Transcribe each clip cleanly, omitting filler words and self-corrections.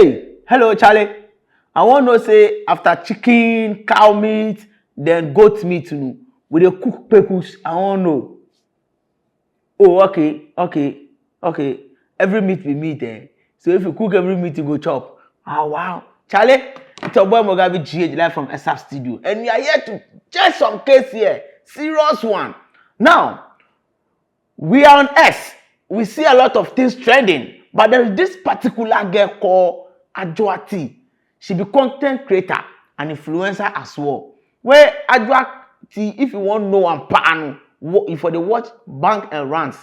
Hey, hello Charlie. I want to say after chicken, cow meat, then goat meat, we dey cook pekus. I want to know. Oh, okay. Every meat be meat, eh? So if you cook every meat, you go chop. Ah, wow. Charlie, it's your boy Mogabi GH live from Exhub Studio. And we are here to check some case here. Serious one. Now, we are on X. We see a lot of things trending. But there is this particular girl called ADOA. She be content creator and influencer as well. Where ADOA, if you want to know and pan, if for the watch bank and runs,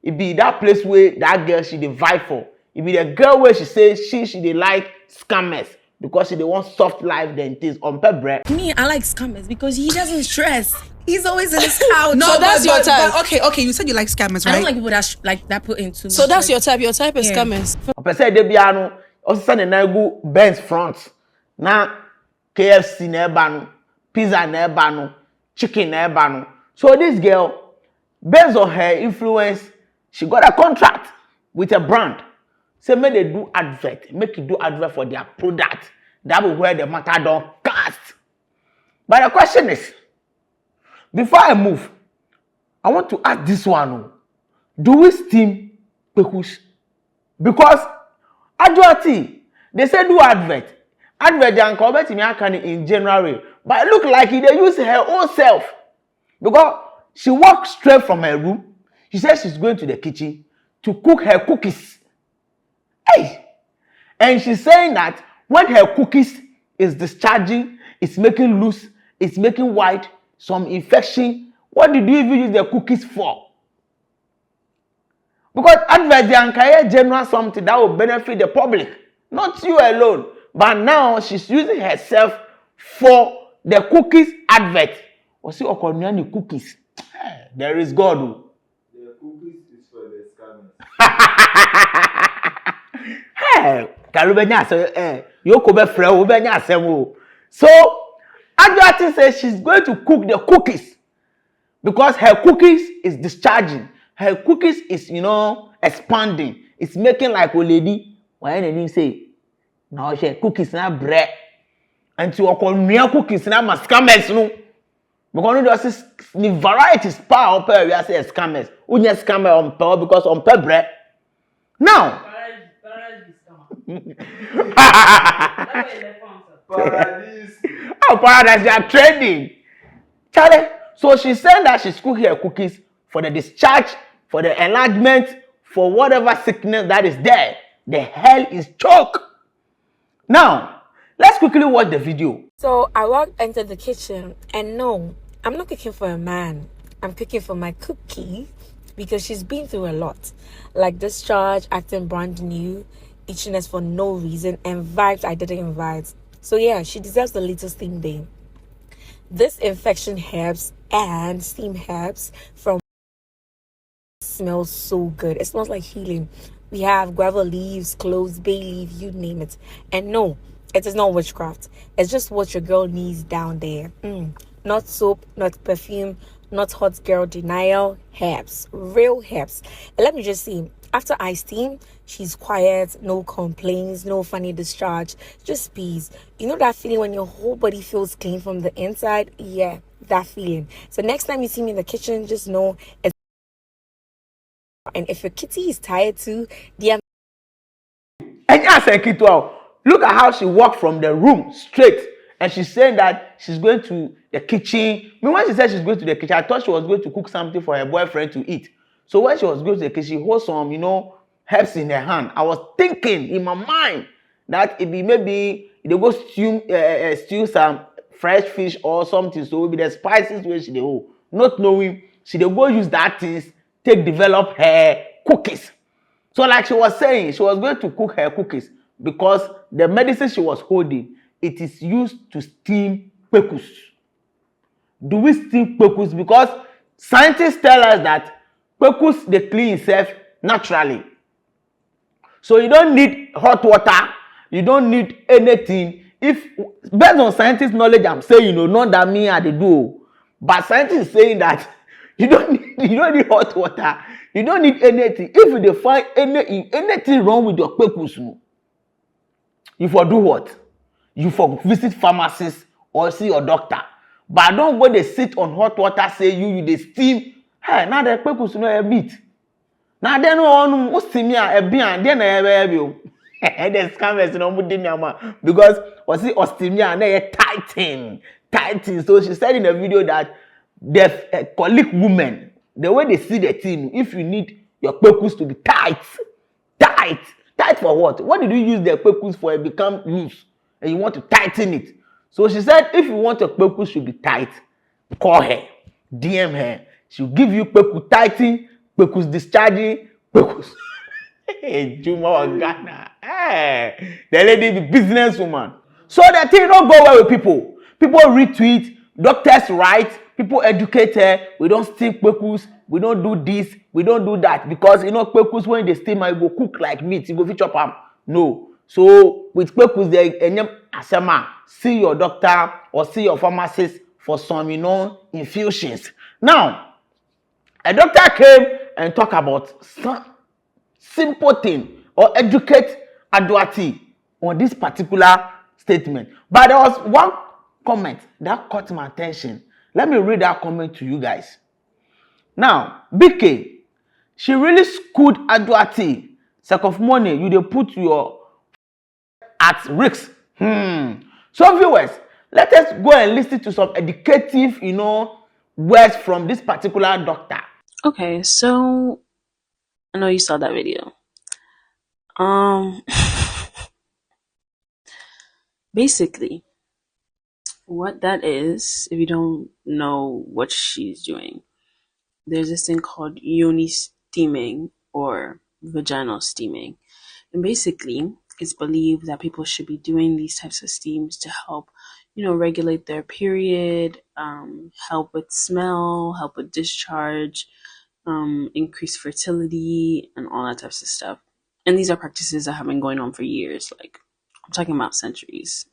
it be that place where that girl she dey vibe for. It be the girl where she says she dey like scammers because she dey want soft life than things on per bread. Me, I like scammers because he doesn't stress. He's always in his couch. No, so that's your type. Okay. You said you like scammers, right? I don't like people that like that put into. So that's your type. Your type is scammers. I say they be ano. Also say they go Benz front. Na KFC na eba pizza na eba chicken na eba. So this girl, based on her influence, she got a contract with a brand. Say make they do advert, make you do advert for their product. That will where the matter don't cast. But the question is, before I move, I want to ask this one. Do we steam pekus? Because ADOA, they say do advert. Advert they uncovered me in January. But it look like they use her own self. Because she walked straight from her room. She said she's going to the kitchen to cook her cookies. Hey! And she's saying that when her cookies is discharging, it's making loose, it's making white, some infection. What did you even use the cookies for? Because advert they general something that will benefit the public, not you alone. But now she's using herself for the cookies advert. Or see the cookies. There is God. The cookies is for the scammers. Hey, so ADOA says she's going to cook the cookies because her cookies is discharging. Her cookies is, expanding. It's making like a lady. Why didn't say? Now she cookies na bread. And to okonia cookies na scammers no. Because no just the varieties power up we are say scammers. Unya scammer on power because on per bread. Now. Paradise. Oh, paradise, they are trading. Charlie. So she said that she's cooking her cookies for the discharge, for the enlargement, for whatever sickness that is there. The hell is choke. Now, let's quickly watch the video. So I walked into the kitchen and no, I'm not cooking for a man. I'm cooking for my cookie because she's been through a lot. Like discharge, acting brand new, itchiness for no reason, and vibes I didn't invite. So yeah, she deserves the little steam day. This infection herbs and steam herbs from smells so good. It smells like healing. We have guava leaves, cloves, bay leaf, you name it. And no, it is not witchcraft. It's just what your girl needs down there. Not soap, not perfume, not hot girl denial. Herbs, real herbs. And let me just see. After I steam, she's quiet, no complaints, no funny discharge, just peace. You know that feeling when your whole body feels clean from the inside? Yeah, that feeling. So next time you see me in the kitchen, just know it's. And if your kitty is tired too, look at how she walked from the room straight. And she's saying that she's going to the kitchen. I mean, when she said she's going to the kitchen, I thought she was going to cook something for her boyfriend to eat. So when she was going to the kitchen, she holds some, herbs in her hand. I was thinking in my mind that it be maybe they go stew some fresh fish or something. So it will be the spices where she dey hold. Not knowing she dey go use that things take develop her cookies. So like she was saying, she was going to cook her cookies because the medicine she was holding, it is used to steam pekus. Do we steam pekus? Because scientists tell us that pekus they clean itself naturally. So you don't need hot water, you don't need anything. If based on scientists' knowledge, I'm saying, not that me I they do, but scientists saying that you don't need hot water, you don't need anything. If they find anything wrong with your pekus, you for do what? You for visit pharmacist or see your doctor. But don't go dey sit on hot water say you dey steam. Hey, now the people no a meat. Now they no on who steam ya a bean then na you. The scammers no mu dey nyama because or see or steam ya na tighten. So she said in the video that the colleague women, the way they see the thing, if you need your purpose to be tight for what? What did you use the purpose for? It become loose and you want to tighten it. So she said if you want your purpose to be tight, call her, DM her. She'll give you purpose tightening, purpose discharging, purpose. Hey, Juma or Ghana. Hey, the lady be businesswoman. So the thing don't go well with people. People retweet, doctors write, people educate her. We don't steam purpose. We don't do this. We don't do that because you know purpose when they steam, you go cook like meat. You go fit chop am. No. So with purpose, they asema see your doctor or see your pharmacist for some infusions. Now, a doctor came and talk about some simple thing or educate ADOA on this particular statement. But there was one comment that caught my attention. Let me read that comment to you guys. Now, BK, she really schooled ADOA. Second money, you dey put your at risk. So viewers, let us go and listen to some educative, words from this particular doctor. Okay, so I know you saw that video. Basically, what that is, if you don't know what she's doing, there's this thing called yoni steaming or vaginal steaming. And basically, it's believed that people should be doing these types of steams to help, regulate their period, help with smell, help with discharge, increase fertility, and all that types of stuff. And these are practices that have been going on for years. Like, I'm talking about centuries,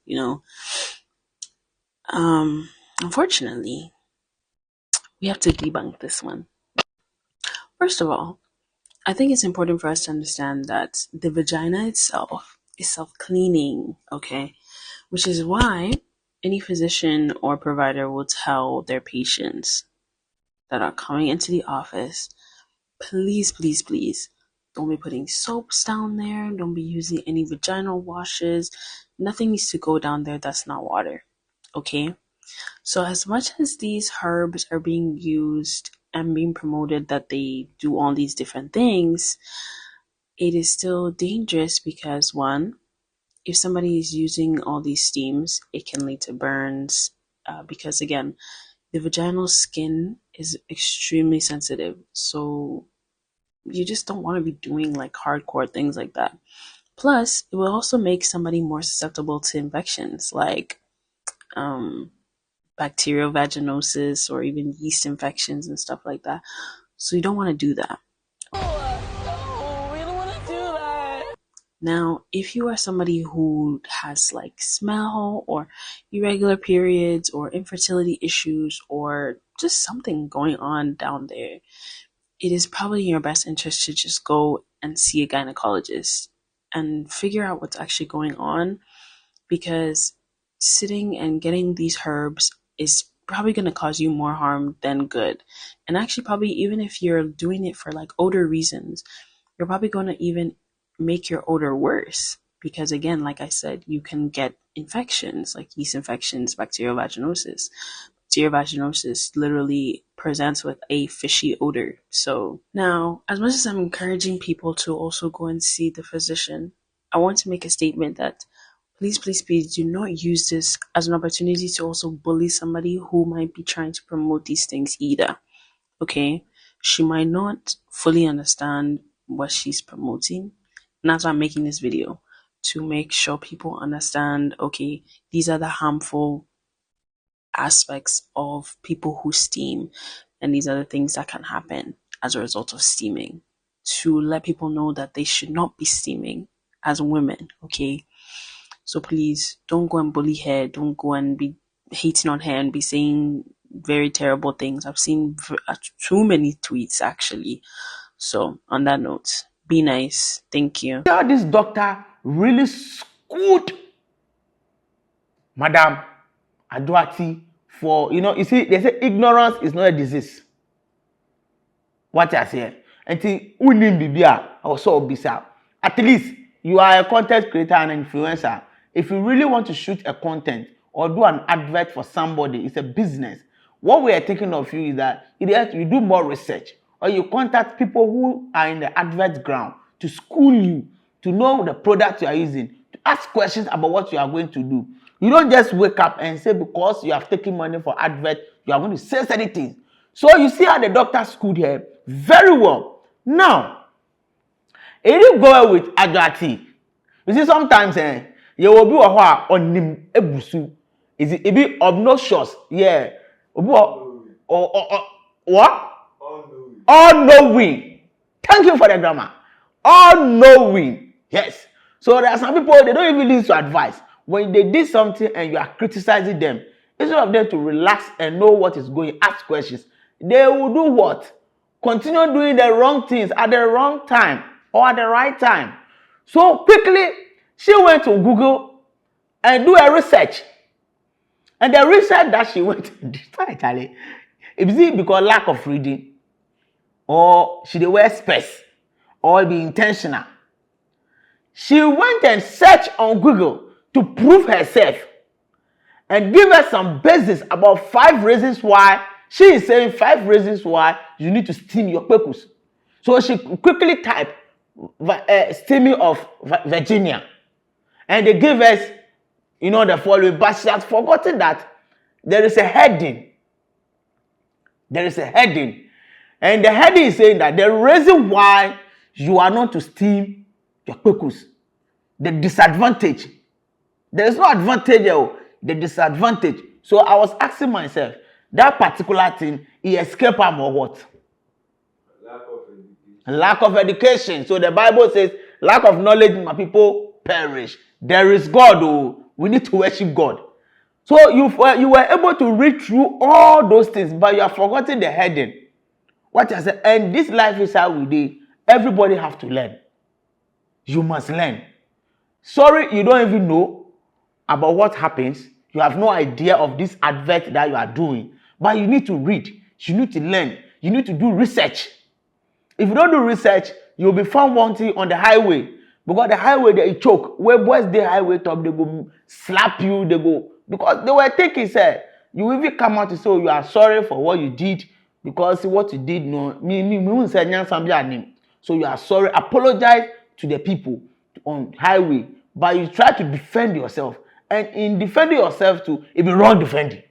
Unfortunately, we have to debunk this one. First of all, I think it's important for us to understand that the vagina itself is self-cleaning, okay? Which is why any physician or provider will tell their patients that are coming into the office, please, please, please, don't be putting soaps down there. Don't be using any vaginal washes. Nothing needs to go down there that's not water, okay? So as much as these herbs are being used and being promoted that they do all these different things, it is still dangerous because one, if somebody is using all these steams, it can lead to burns because again, the vaginal skin is extremely sensitive. So you just don't want to be doing like hardcore things like that. Plus, it will also make somebody more susceptible to infections like bacterial vaginosis or even yeast infections and stuff like that. So you don't want to do that. Now, if you are somebody who has like smell or irregular periods or infertility issues or just something going on down there, it is probably in your best interest to just go and see a gynecologist and figure out what's actually going on, because sitting and getting these herbs is probably going to cause you more harm than good. And actually, probably even if you're doing it for like odor reasons, you're probably going to even make your odor worse, because again, like I said, you can get infections like yeast infections, bacterial vaginosis. Bacterial vaginosis literally presents with a fishy odor. So now, as much as I'm encouraging people to also go and see the physician, I want to make a statement that please, please, please do not use this as an opportunity to also bully somebody who might be trying to promote these things either. Okay? She might not fully understand what she's promoting. And that's why I'm making this video, to make sure people understand, okay, these are the harmful aspects of people who steam, and these are the things that can happen as a result of steaming, to let people know that they should not be steaming as women, okay? So please don't go and bully her, don't go and be hating on her and be saying very terrible things. I've seen too many tweets actually. So on that note, be nice. Thank you. This doctor really good. Madam Aduati, for, you see, they say ignorance is not a disease. What I say? Until unim bibia or so bisa. At least you are a content creator and influencer. If you really want to shoot a content or do an advert for somebody, it's a business. What we are thinking of you is that you do more research, or you contact people who are in the advert ground to school you, to know the product you are using, to ask questions about what you are going to do. You don't just wake up and say because you have taken money for advert, you are going to say anything. So you see how the doctor schooled her very well. Now, if you go with Aduati, you see sometimes you will be on him ebusu. Is it be obnoxious? Yeah. What? All knowing. Thank you for the grammar. All knowing. Yes. So there are some people, they don't even listen to advice. When they did something and you are criticizing them, instead of them to relax and know what is going, ask questions, they will do what? Continue doing the wrong things at the wrong time or at the right time. So quickly, she went to Google and do a research. And the research that she went to do, is it because lack of reading, or she dey wear specs, or be intentional? She went and searched on Google to prove herself and give us some basis about 5 reasons why. She is saying 5 reasons why you need to steam your pekus. So she quickly typed steaming of Virginia. And they give us, the following. But she has forgotten that there is a heading. There is a heading. And the heading is saying that the reason why you are not to steam your pekus, the disadvantage. There is no advantage, the disadvantage. So I was asking myself, that particular thing, he escaped him or what? Lack of education. So the Bible says, lack of knowledge, my people perish. There is God, we need to worship God. So you were able to read through all those things, but you have forgotten the heading. What I said, and this life is how we do. Everybody have to learn. You must learn. Sorry, you don't even know about what happens. You have no idea of this advert that you are doing. But you need to read. You need to learn. You need to do research. If you don't do research, you'll be found wanting on the highway. Because the highway, they choke. Where boys the highway top, they go slap you, they go. Because they were thinking, say, you even come out to say, you are sorry for what you did. Because what you did, no, so you are sorry. Apologize to the people on highway. But you try to defend yourself. And in defending yourself too, it be wrong defending.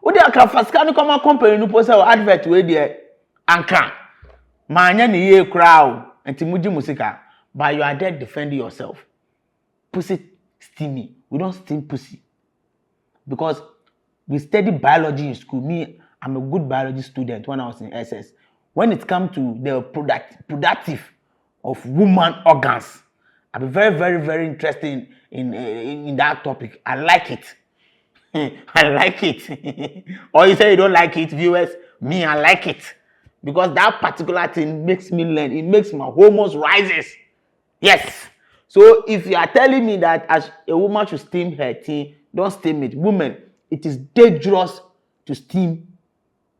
What they can first can come and company no post advert we there anka manya ni ye crowd and timuji musika, but you are there defending yourself. Pussy steamy. We don't steam pussy because we study biology in school. Me, I'm a good biology student when I was in SS. When it comes to the productive of woman organs, I'm very, very, very interested in that topic. I like it. I like it. Or you say you don't like it, viewers. Me, I like it. Because that particular thing makes me learn. It makes my hormones rises. Yes. So if you are telling me that as a woman should steam her thing, don't steam it. Women, it is dangerous to steam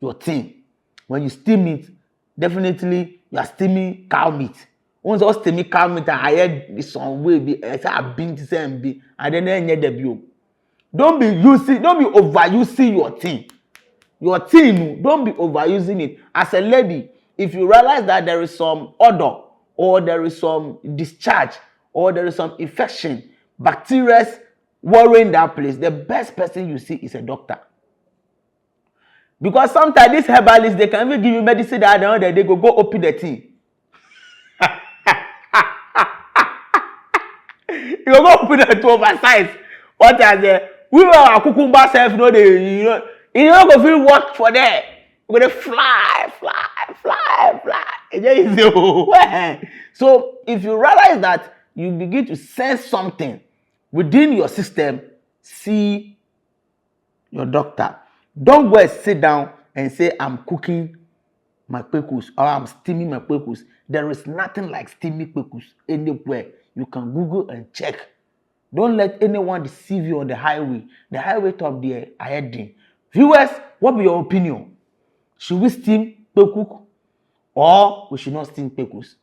your thing. When you steam it, definitely you are steaming cow meat. Once you steam cow meat, I heard some way be a bean to say be, and then the view. Don't be overusing your thing. Your thing, don't be overusing it. As a lady, if you realize that there is some odor, or there is some discharge, or there is some infection, bacteria worrying that place, the best person you see is a doctor. Because sometimes these herbalists, they can even give you medicine that they go open the thing. You go open it to oversize. What are the we are cucumber self, you don't go feel work for that. We're gonna fly. So if you realize that you begin to sense something within your system, see your doctor. Don't go and sit down and say, I'm cooking my pekus or I'm steaming my pekus. There is nothing like steaming pekus anywhere. You can Google and check. Don't let anyone deceive you on the highway. The highway top there, ahead. Viewers, what be your opinion? Should we steam kpekuk or we should not steam kpekus?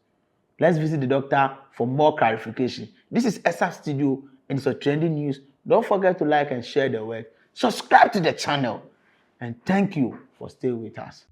Let's visit the doctor for more clarification. This is Exhub Studio and it's a trending news. Don't forget to like and share the work. Subscribe to the channel. And thank you for staying with us.